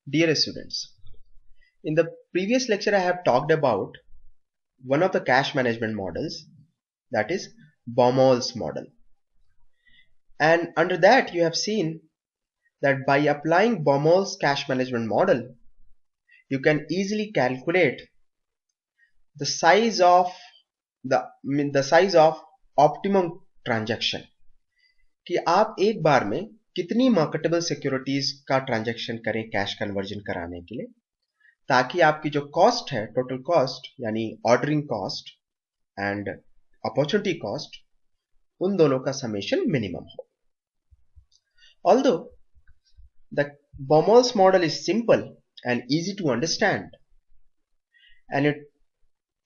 Dear students, in the previous lecture I have talked about one of the cash management models, that is Baumol's model. And under that you have seen that by applying Baumol's cash management model, you can easily calculate the size of the size of optimum transaction, कि आप एक बार में कितनी marketable securities का transaction करें cash conversion कराने के लिए, ताकि आपकी जो कॉस्ट है, टोटल कॉस्ट यानी ordering cost and opportunity cost, उन दोनों का समेशन मिनिमम हो. Although the Baumol's model is simple and easy to understand, and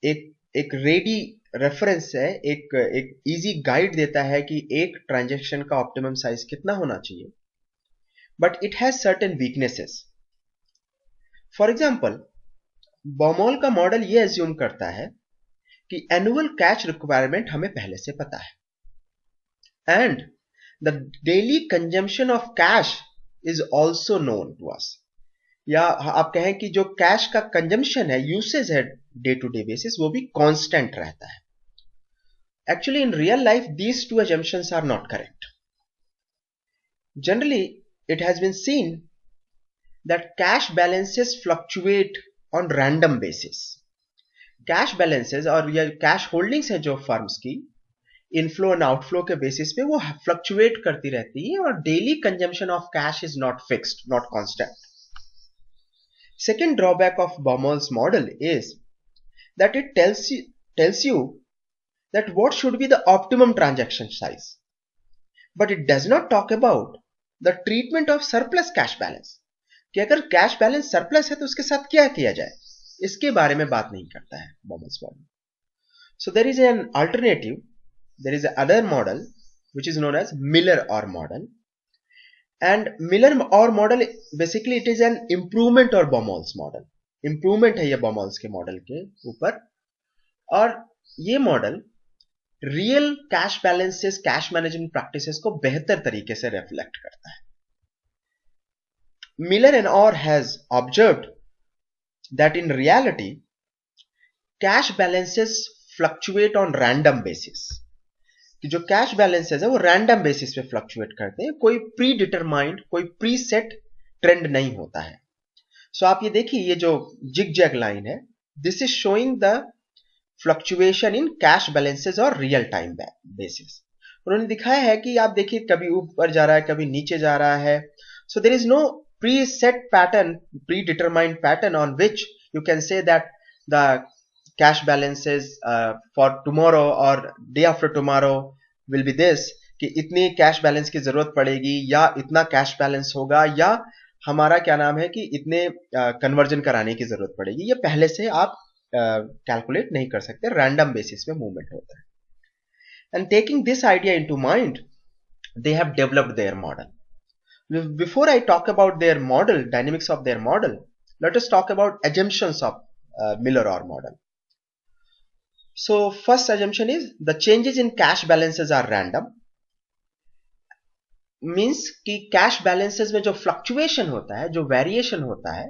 एक रेडी रेफरेंस है, एक इजी गाइड देता है कि एक ट्रांजैक्शन का ऑप्टिमम साइज कितना होना चाहिए, but it has certain weaknesses. For example, Baumol का मॉडल ये एज्यूम करता है कि एनुअल कैश रिक्वायरमेंट हमें पहले से पता है and the daily consumption of cash is also known to us, या आप कहें कि जो कैश का कंजम्पशन है, यूसेज है डे टू डे बेसिस, वो भी कांस्टेंट रहता है. Actually in real life these two assumptions are not correct. Generally it has been seen that cash balances fluctuate on random basis. Cash balances और ये cash holdings है जो firms की, inflow and outflow के basis पे वो fluctuate करती रहती है और daily consumption of cash is not fixed, not constant. Second drawback of Baumol's model is that it tells you that what should be the optimum transaction size, but it does not talk about the treatment of surplus cash balance. कि अगर cash balance surplus है तो उसके साथ क्या किया जाए, इसके बारे में बात नहीं करता है Baumol's model. So there is an alternative, there is another model which is known as Miller-Orr model. And Miller-Orr model basically it is an improvement or Baumol's model. Improvement है ये Baumol's के मॉडल के ऊपर, और ये model real cash balances, cash management practices को बेहतर तरीके से रिफ्लेक्ट करता है. Miller and Orr has observed that in reality cash balances fluctuate on random basis. कि जो कैश बैलेंसेस है वो रैंडम बेसिस पे फ्लक्चुएट करते हैं, कोई प्री डिटरमाइंड, कोई प्री सेट ट्रेंड नहीं होता है. सो आप ये देखिए, ये जो जिग जैग लाइन है, this is showing the fluctuation in cash balances और रियल टाइम बेसिस. उन्होंने दिखाया है कि आप देखिए कभी ऊपर जा रहा है, कभी नीचे जा रहा है. So there is no preset pattern, predetermined pattern on which you can say that the cash balances for tomorrow or day after tomorrow will be this, कि इतनी कैश बैलेंस की जरूरत पड़ेगी या इतना कैश बैलेंस होगा या हमारा क्या नाम है कि इतने कन्वर्जन कराने की जरूरत पड़ेगी. ये पहले से आप कैलकुलेट नहीं कर सकते, रैंडम बेसिस पे मूवमेंट होता है. And taking this idea into mind, they have developed their model. Before I talk about their model, dynamics of their model, let us talk about assumptions of Miller-Orr model. So first assumption is the changes in cash balances are random. Means कि cash balances में जो fluctuation होता है, जो variation होता है,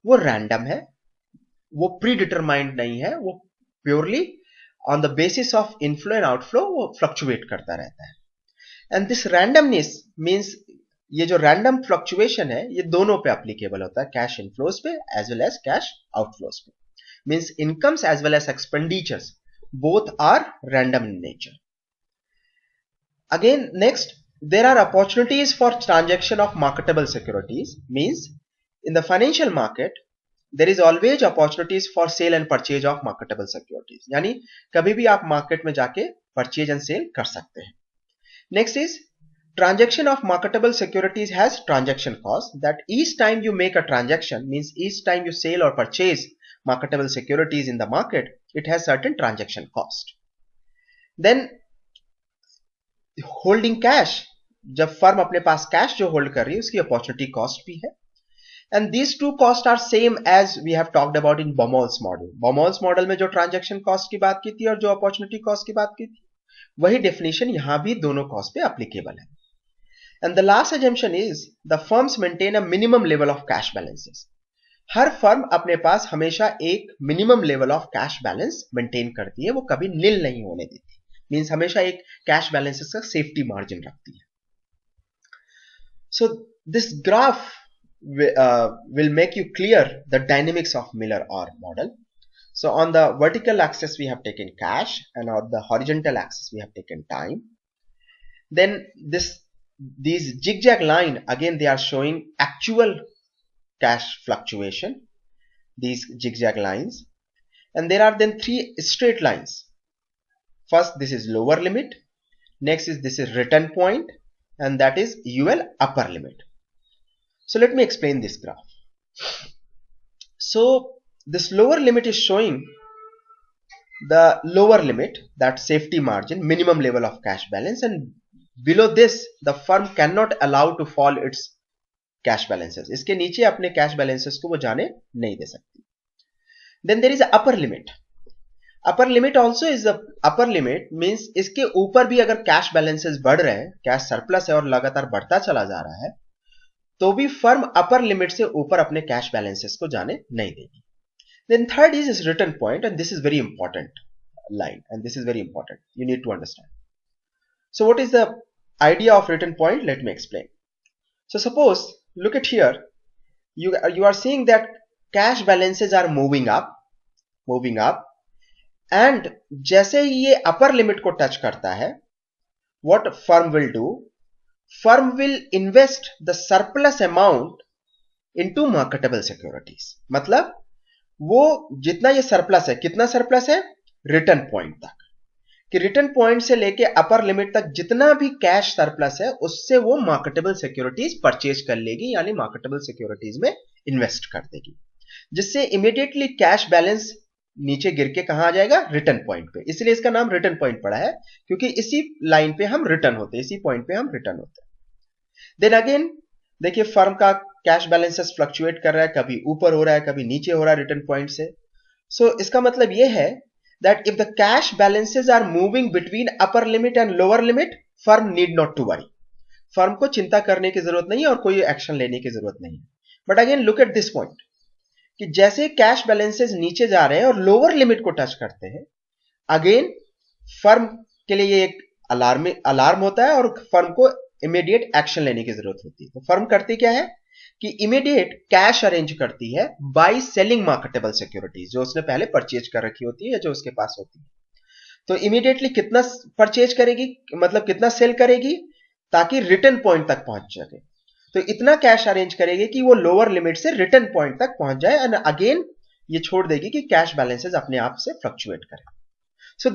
वो random है, वो predetermined नहीं है, वो purely on the basis of inflow and outflow वो fluctuate करता रहता है. And this randomness means ये जो random fluctuation है, ये दोनों पे applicable होता है, cash inflows पे as well as cash outflows पे. Means incomes as well as expenditures both are random in nature. Again, next, there are opportunities for transaction of marketable securities. Means in the financial market there is always opportunities for sale and purchase of marketable securities. यानी कभी भी आप market में जाके purchase and cell कर सकते हैं. Next is transaction of marketable securities has transaction cost, that each time you make a transaction, means each time you sell or purchase marketable securities in the market, it has certain transaction cost. Then holding cash, जब firm अपने पास cash जो hold कर रही है उसकी opportunity cost भी है. And these two cost are same as we have talked about in Baumol's model. Baumol's model में जो ट्रांजैक्शन कॉस्ट की बात की थी और जो अपॉर्चुनिटी कॉस्ट की बात की थी, वही डेफिनेशन यहां भी दोनों कॉस्ट पे एप्लीकेबल है. And the last assumption is the firms maintain a minimum level of cash balances. Her firm अपने पास हमेशा एक minimum level of cash balance maintain करती है, वो कभी नील नहीं होने देती, मींस हमेशा एक कैश बैलेंसेस का सेफ्टी मार्जिन रखती है. So this graph will make you clear the dynamics of Miller-Orr model. So on the vertical axis we have taken cash, and on the horizontal axis we have taken time. Then these zigzag line, again they are showing actual cash fluctuation, these zigzag lines. And there are then three straight lines. First this is lower limit, next is this is return point, and that is UL upper limit. So let me explain this graph. So this lower limit is showing the lower limit, that safety margin, minimum level of cash balance, and below this the firm cannot allow to fall its cash balances. इसके नीचे अपने cash balances को वो जाने नहीं दे सकती. Then there is a upper limit. Upper limit also is the upper limit means इसके ऊपर भी अगर cash balances बढ़ रहे हैं, cash surplus है और लगातार बढ़ता चला जा रहा है, तो भी फर्म अपर लिमिट से ऊपर अपने कैश बैलेंसेस को जाने नहीं देगी. Then third is return point, and this is very important line, and this is very important, you need to understand. So what is the idea of return point? Let me explain. So suppose, look at here, you are seeing that cash balances are moving up, and जैसे ही ये अपर limit को touch करता है, what firm will do? Firm will invest the surplus amount into marketable securities. मतलब वो जितना ये surplus है, कितना सरप्लस है? रिटर्न पॉइंट तक, कि रिटर्न पॉइंट से लेके अपर लिमिट तक जितना भी कैश सरप्लस है उससे वो मार्केटेबल सिक्योरिटीज परचेज कर लेगी, यानी मार्केटेबल सिक्योरिटीज में इन्वेस्ट कर देगी, जिससे इमीडिएटली कैश बैलेंस नीचे गिर के कहां आ जाएगा? रिटर्न पॉइंट पे. इसलिए इसका नाम रिटर्न पॉइंट पड़ा है, क्योंकि इसी लाइन पे हम रिटर्न होते हैं, इसी पॉइंट पे हम रिटर्न होते हैं. देन अगेन देखिए फर्म का कैश बैलेंसेस फ्लक्चुएट कर रहा है, कभी ऊपर हो रहा है, कभी नीचे हो रहा है रिटर्न पॉइंट से. सो इसका मतलब यह है that if the cash balances are moving between upper limit and lower limit, firm need not to worry. Firm को चिंता करने की जरूरत नहीं है और कोई एक्शन लेने की जरूरत नहीं है. But again look at this point, कि जैसे कैश बैलेंसेस नीचे जा रहे हैं और लोअर लिमिट को टच करते हैं, अगेन फर्म के लिए ये एक अलार्म होता है और फर्म को इमीडिएट एक्शन लेने की जरूरत होती है. तो फर्म करती क्या है कि इमीडिएट कैश अरेंज करती है बाय सेलिंग मार्केटेबल सिक्योरिटीज, जो उसने पहले परचेज कर रखी होती है या जो उसके पास होती है. तो इमीडिएटली कितना परचेज करेगी, मतलब कितना सेल करेगी, ताकि रिटर्न पॉइंट तक पहुंच सके. तो इतना कैश अरेंज करेगी कि वो लोअर लिमिट से रिटर्न पॉइंट तक पहुंच जाए, एंड अगेन ये छोड़ देगी कि कैश बैलेंसेस अपने आप से फ्लक्चुएट करें. So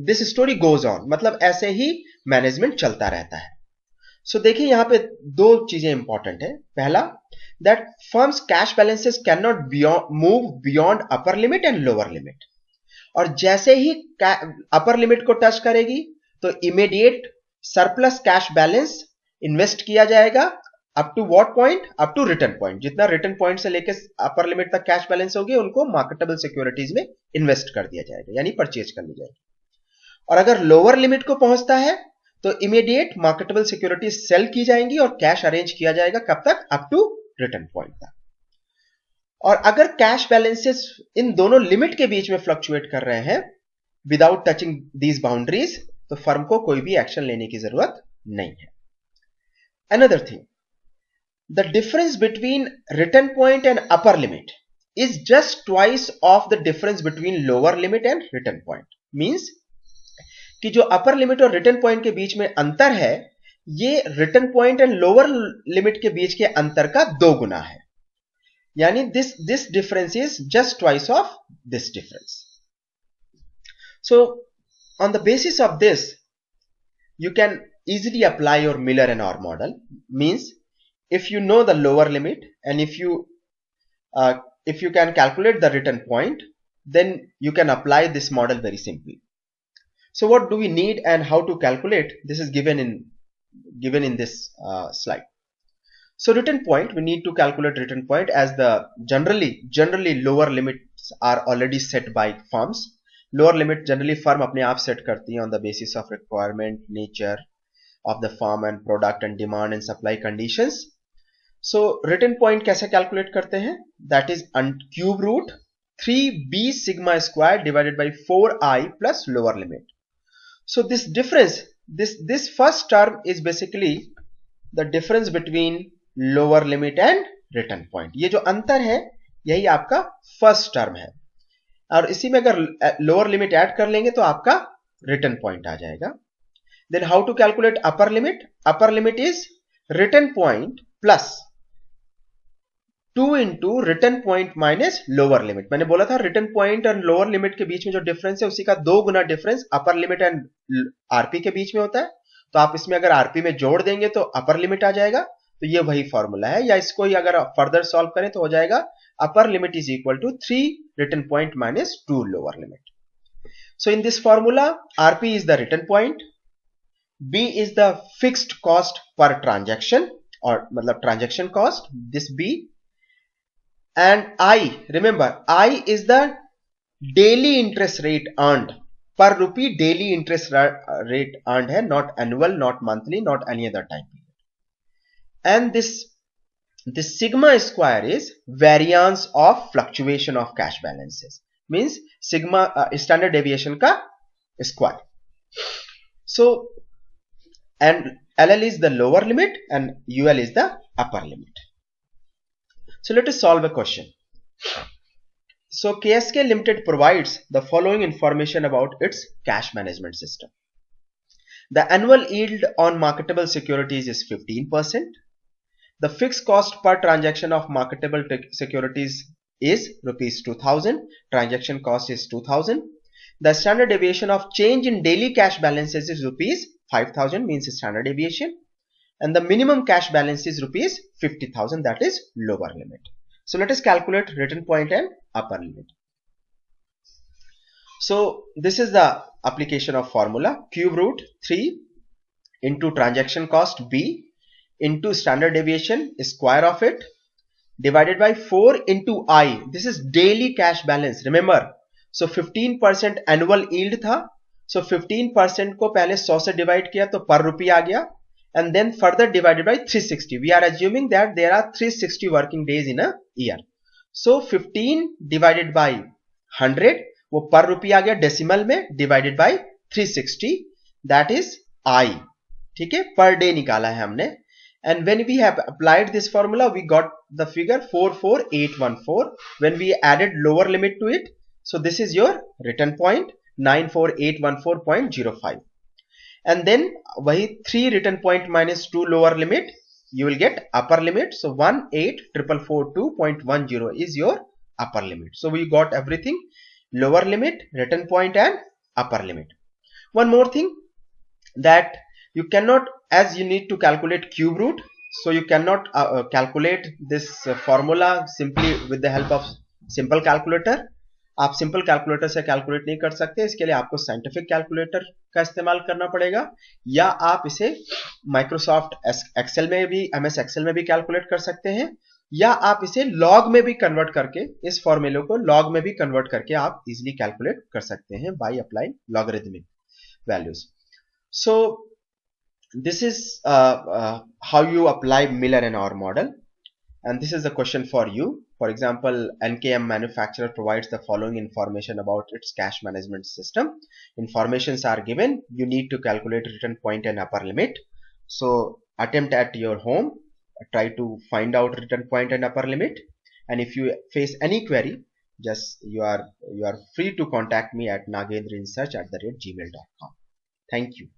this story goes on, मतलब ऐसे ही मैनेजमेंट चलता रहता है. सो देखिए यहां पे दो चीजें इंपॉर्टेंट है. पहला, that firms cash balances can not move beyond upper limit and lower limit, और जैसे ही अपर लिमिट को टच करेगी तो immediate surplus cash balance invest किया जाएगा up to what point? Up to return point. जितना रिटर्न पॉइंट से लेकर अपर लिमिट तक कैश बैलेंस होगी उनको मार्केटेबल सिक्योरिटीज में इन्वेस्ट कर दिया जाएगा, यानी परचेज कर ली जाएगी. और अगर लोअर लिमिट को पहुंचता है तो इमीडिएट मार्केटेबल सिक्योरिटीज सेल की जाएंगी और कैश अरेंज किया जाएगा. कब तक? अप टू रिटर्न पॉइंट तक. और अगर कैश बैलेंसेस इन दोनों लिमिट के बीच में फ्लक्चुएट कर रहे हैं विदाउट टचिंग दीज बाउंड्रीज, तो फर्म को कोई भी एक्शन लेने की जरूरत नहीं है. Another thing, the difference between return point and upper limit is just twice of the difference between lower limit and return point. Means कि जो upper limit और return point के बीच में अंतर है, ये return point and lower limit के बीच के अंतर का 2 गुना है. यानी this difference is just twice of this difference. So on the basis of this, you can easily apply your Miller-Orr model. Means if you know the lower limit and if you can calculate the return point, then you can apply this model very simply. So what do we need and how to calculate? This is given in this slide. So return point, we need to calculate return point as the generally lower limits are already set by firms. Lower limit generally firm अपने आप set करती है on the basis of requirement, nature, of the firm and product and demand and supply conditions. So return point कैसे calculate करते हैं? That is cube root 3b sigma square divided by 4i plus lower limit. So this difference, this first term is basically the difference between lower limit and return point. ये जो अंतर है यही आपका first term है, और इसी में अगर लोअर लिमिट ऐड कर लेंगे तो आपका रिटर्न पॉइंट आ जाएगा. Then how to calculate upper limit? Upper limit is return point plus 2 into return point minus lower limit. मैंने बोला था रिटर्न पॉइंट और लोअर लिमिट के बीच में जो डिफरेंस है उसी का 2 गुना difference upper limit and R P बीच में होता है. तो आप इसमें अगर आरपी में जोड़ देंगे तो अपर लिमिट आ जाएगा. तो ये वही फॉर्मूला है, या इसको ही अगर फर्दर सॉल्व करें तो हो जाएगा upper limit is equal to 3 return point minus 2 lower limit. So in this formula RP is the return point, B is the fixed cost per transaction, और मतलब transaction cost, this B, and I, remember I is the daily interest rate earned, per rupee daily interest rate earned है, not annual, not monthly, not any other time period. And this sigma square is variance of fluctuation of cash balances, means sigma standard deviation का square. So and LL is the lower limit and UL is the upper limit. So let us solve a question. So KSK Limited provides the following information about its cash management system. The annual yield on marketable securities is 15%. The fixed cost per transaction of marketable securities is rupees 2000. Transaction cost is 2000. The standard deviation of change in daily cash balances is rupees 5000, means standard deviation. And the minimum cash balance is rupees 50,000, that is lower limit. So let us calculate return point and upper limit. So this is the application of formula: cube root 3 into transaction cost B into standard deviation square of it divided by 4 into I. This is daily cash balance, remember. So 15% annual yield था, so 15% को पहले 100 से divide किया तो पर रुपये आ गया, and then further divided by 360. We are assuming that there are 360 working days in a year. So 15 divided by 100, वो पर रुपये आ गया डेसिमल में, divided by 360, that is I. ठीक है, पर डे निकाला है हमने. And when we have applied this formula, we got the figure 44814. When we added lower limit to it, so this is your return point 94814.05. And then वही 3 return point minus 2 lower limit, you will get upper limit. So 18442.10 is your upper limit. So we got everything: lower limit, return point and upper limit. One more thing, that you cannot, as you need to calculate cube root, so you cannot calculate this formula simply with the help of simple calculator. आप simple calculator से calculate नहीं कर सकते, इसके लिए आपको scientific calculator का इस्तेमाल करना पड़ेगा, या आप इसे माइक्रोसॉफ्ट एक्सेल में भी, एमएस एक्सेल में भी कैलकुलेट कर सकते हैं, या आप इसे लॉग में भी कन्वर्ट करके, इस फॉर्मूले को लॉग में भी कन्वर्ट करके आप इजीली कैलकुलेट कर सकते हैं by applying logarithmic values. So this is how you apply Miller and or model, and this is a question for you. For example, NKM manufacturer provides the following information about its cash management system. Informations are given. You need to calculate return point and upper limit. So attempt at your home, try to find out return point and upper limit. And if you face any query, just you are free to contact me at nagendrinsearch@gmail.com. Thank you.